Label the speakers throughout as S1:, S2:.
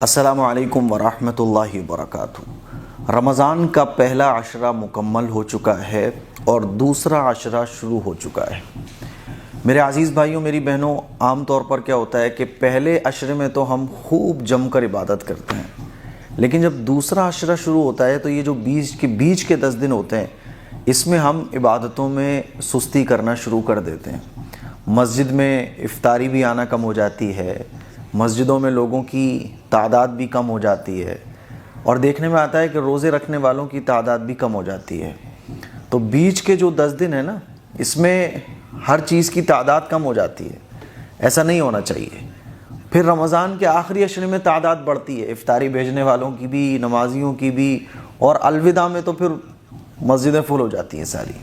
S1: السلام علیکم ورحمۃ اللہ وبرکاتہ۔ رمضان کا پہلا عشرہ مکمل ہو چکا ہے اور دوسرا عشرہ شروع ہو چکا ہے۔ میرے عزیز بھائیوں، میری بہنوں، عام طور پر کیا ہوتا ہے کہ پہلے عشرے میں تو ہم خوب جم کر عبادت کرتے ہیں، لیکن جب دوسرا عشرہ شروع ہوتا ہے تو یہ جو بیچ کے 10 دن ہوتے ہیں، اس میں ہم عبادتوں میں سستی کرنا شروع کر دیتے ہیں۔ مسجد میں افطاری بھی آنا کم ہو جاتی ہے، مسجدوں میں لوگوں کی تعداد بھی کم ہو جاتی ہے، اور دیکھنے میں آتا ہے کہ روزے رکھنے والوں کی تعداد بھی کم ہو جاتی ہے۔ تو بیچ کے جو 10 دن ہیں نا، اس میں ہر چیز کی تعداد کم ہو جاتی ہے، ایسا نہیں ہونا چاہیے۔ پھر رمضان کے آخری عشرے میں تعداد بڑھتی ہے، افطاری بھیجنے والوں کی بھی، نمازیوں کی بھی، اور الوداع میں تو پھر مسجدیں فل ہو جاتی ہیں ساری۔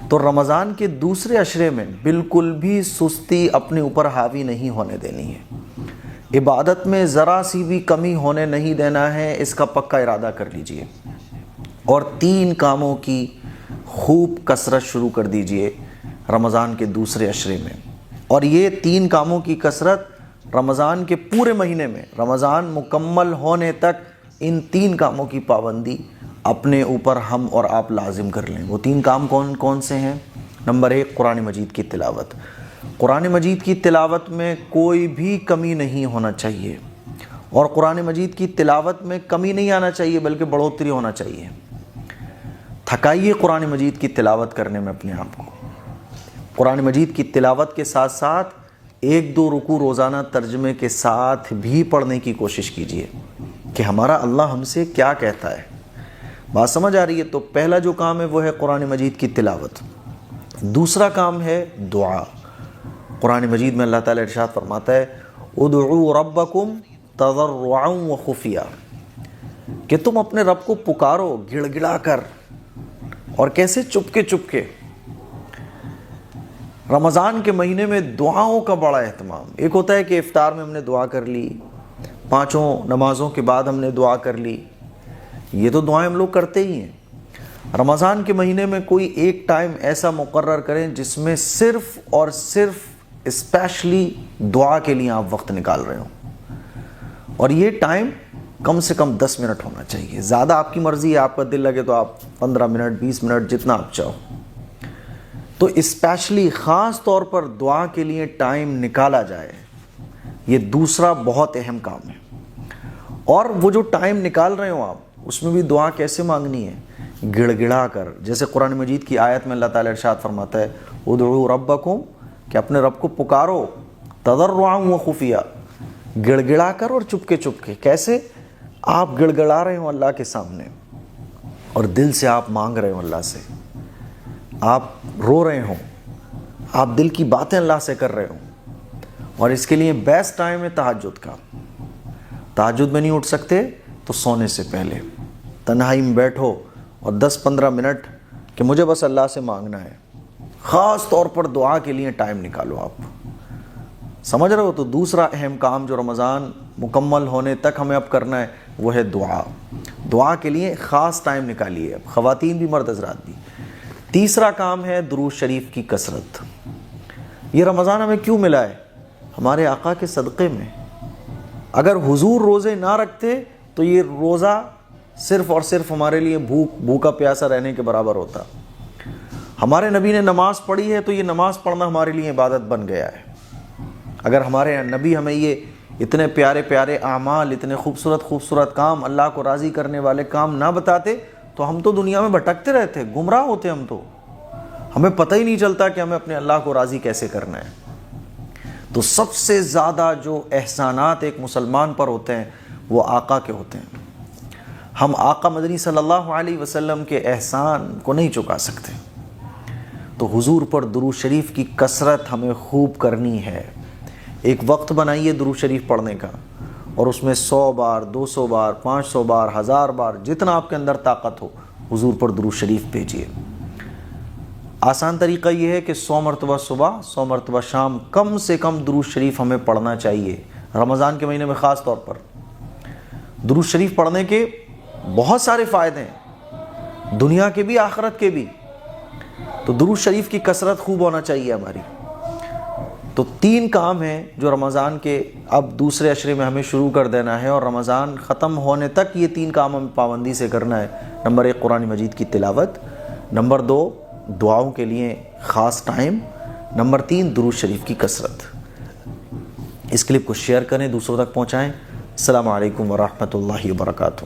S1: تو رمضان کے دوسرے عشرے میں بالکل بھی سستی اپنے اوپر حاوی نہیں ہونے دینی ہے، عبادت میں ذرا سی بھی کمی ہونے نہیں دینا ہے، اس کا پکا ارادہ کر لیجئے، اور 3 کاموں کی خوب کثرت شروع کر دیجئے رمضان کے دوسرے عشرے میں۔ اور یہ 3 کاموں کی کثرت رمضان کے پورے مہینے میں، رمضان مکمل ہونے تک ان 3 کاموں کی پابندی اپنے اوپر ہم اور آپ لازم کر لیں۔ وہ 3 کام کون کون سے ہیں؟ نمبر 1، قرآن مجید کی تلاوت۔ قرآن مجید کی تلاوت میں کوئی بھی کمی نہیں ہونا چاہیے، اور قرآن مجید کی تلاوت میں کمی نہیں آنا چاہیے بلکہ بڑھوتری ہونا چاہیے۔ تھکائیے قرآن مجید کی تلاوت کرنے میں اپنے آپ کو۔ قرآن مجید کی تلاوت کے ساتھ ساتھ 1-2 رکوع روزانہ ترجمے کے ساتھ بھی پڑھنے کی کوشش کیجیے کہ ہمارا اللہ ہم سے کیا کہتا ہے۔ بات سمجھ آ رہی ہے؟ تو پہلا جو کام ہے وہ ہے قرآن مجید کی تلاوت۔ دوسرا کام ہے دعا۔ قرآن مجید میں اللہ تعالیٰ ارشاد فرماتا ہے، ادعوا ربکم تضرعا وخفیا، کہ تم اپنے رب کو پکارو گڑ گڑا کر، اور کیسے؟ چپ کے۔ رمضان کے مہینے میں دعاؤں کا بڑا اہتمام۔ ایک ہوتا ہے کہ افطار میں ہم نے دعا کر لی، 5 نمازوں کے بعد ہم نے دعا کر لی، یہ تو دعائیں ہم لوگ کرتے ہی ہیں۔ رمضان کے مہینے میں کوئی ایک ٹائم ایسا مقرر کریں جس میں صرف اور صرف اسپیشلی دعا کے لیے آپ وقت نکال رہے ہوں، اور یہ ٹائم کم سے کم 10 منٹ ہونا چاہیے۔ زیادہ آپ کی مرضی ہے، آپ کا دل لگے تو آپ 15 منٹ 20 منٹ جتنا آپ چاہو، تو اسپیشلی خاص طور پر دعا کے لیے ٹائم نکالا جائے۔ یہ دوسرا بہت اہم کام ہے۔ اور وہ جو ٹائم نکال رہے ہوں آپ، اس میں بھی دعا کیسے مانگنی ہے؟ گڑ گڑا کر۔ جیسے قرآن مجید کی آیت میں اللہ تعالیٰ ارشاد فرماتا ہے، ادعوا ربکم، کہ اپنے رب کو پکارو تضرعا وخفیا، گڑ گڑا کر اور چپ کے۔ کیسے؟ آپ گڑ گڑا رہے ہوں اللہ کے سامنے، اور دل سے آپ مانگ رہے ہوں اللہ سے، آپ رو رہے ہوں، آپ دل کی باتیں اللہ سے کر رہے ہوں۔ اور اس کے لیے بیسٹ ٹائم ہے تہجد کا۔ تہجد میں نہیں اٹھ سکتے تو سونے سے پہلے تنہائی میں بیٹھو اور 10-15 منٹ کہ مجھے بس اللہ سے مانگنا ہے، خاص طور پر دعا کے لیے ٹائم نکالو آپ۔ سمجھ رہے ہو؟ تو دوسرا اہم کام جو رمضان مکمل ہونے تک ہمیں اب کرنا ہے وہ ہے دعا۔ دعا کے لیے خاص ٹائم نکالیے، خواتین بھی مرد حضرات بھی۔ تیسرا کام ہے درود شریف کی کثرت۔ یہ رمضان ہمیں کیوں ملا ہے؟ ہمارے آقا کے صدقے میں۔ اگر حضور روزے نہ رکھتے تو یہ روزہ صرف اور صرف ہمارے لیے بھوکا پیاسا رہنے کے برابر ہوتا۔ ہمارے نبی نے نماز پڑھی ہے تو یہ نماز پڑھنا ہمارے لیے عبادت بن گیا ہے۔ اگر ہمارے نبی ہمیں یہ اتنے پیارے پیارے اعمال، اتنے خوبصورت کام، اللہ کو راضی کرنے والے کام نہ بتاتے تو ہم تو دنیا میں بھٹکتے رہتے، گمراہ ہوتے ہم تو، ہمیں پتہ ہی نہیں چلتا کہ ہمیں اپنے اللہ کو راضی کیسے کرنا ہے۔ تو سب سے زیادہ جو احسانات ایک مسلمان پر ہوتے ہیں وہ آقا کے ہوتے ہیں۔ ہم آقا مدنی صلی اللہ علیہ وسلم کے احسان کو نہیں چکا سکتے۔ تو حضور پر درود شریف کی کثرت ہمیں خوب کرنی ہے۔ ایک وقت بنائیے درود شریف پڑھنے کا، اور اس میں 100 بار، 200 بار، 500 بار، 1000 بار، جتنا آپ کے اندر طاقت ہو حضور پر درود شریف بھیجیے۔ آسان طریقہ یہ ہے کہ 100 مرتبہ صبح، 100 مرتبہ شام، کم سے کم درود شریف ہمیں پڑھنا چاہیے رمضان کے مہینے میں۔ خاص طور پر درود شریف پڑھنے کے بہت سارے فائدے ہیں، دنیا کے بھی آخرت کے بھی۔ تو درود شریف کی کثرت خوب ہونا چاہیے ہماری۔ تو 3 کام ہیں جو رمضان کے اب دوسرے عشرے میں ہمیں شروع کر دینا ہے، اور رمضان ختم ہونے تک یہ 3 کام ہمیں پابندی سے کرنا ہے۔ نمبر 1 قرآن مجید کی تلاوت، نمبر 2 دعاؤں کے لیے خاص ٹائم، نمبر 3 درود شریف کی کثرت۔ اس کلپ کو شیئر کریں، دوسروں تک پہنچائیں۔ السلام علیکم ورحمۃ اللہ وبرکاتہ۔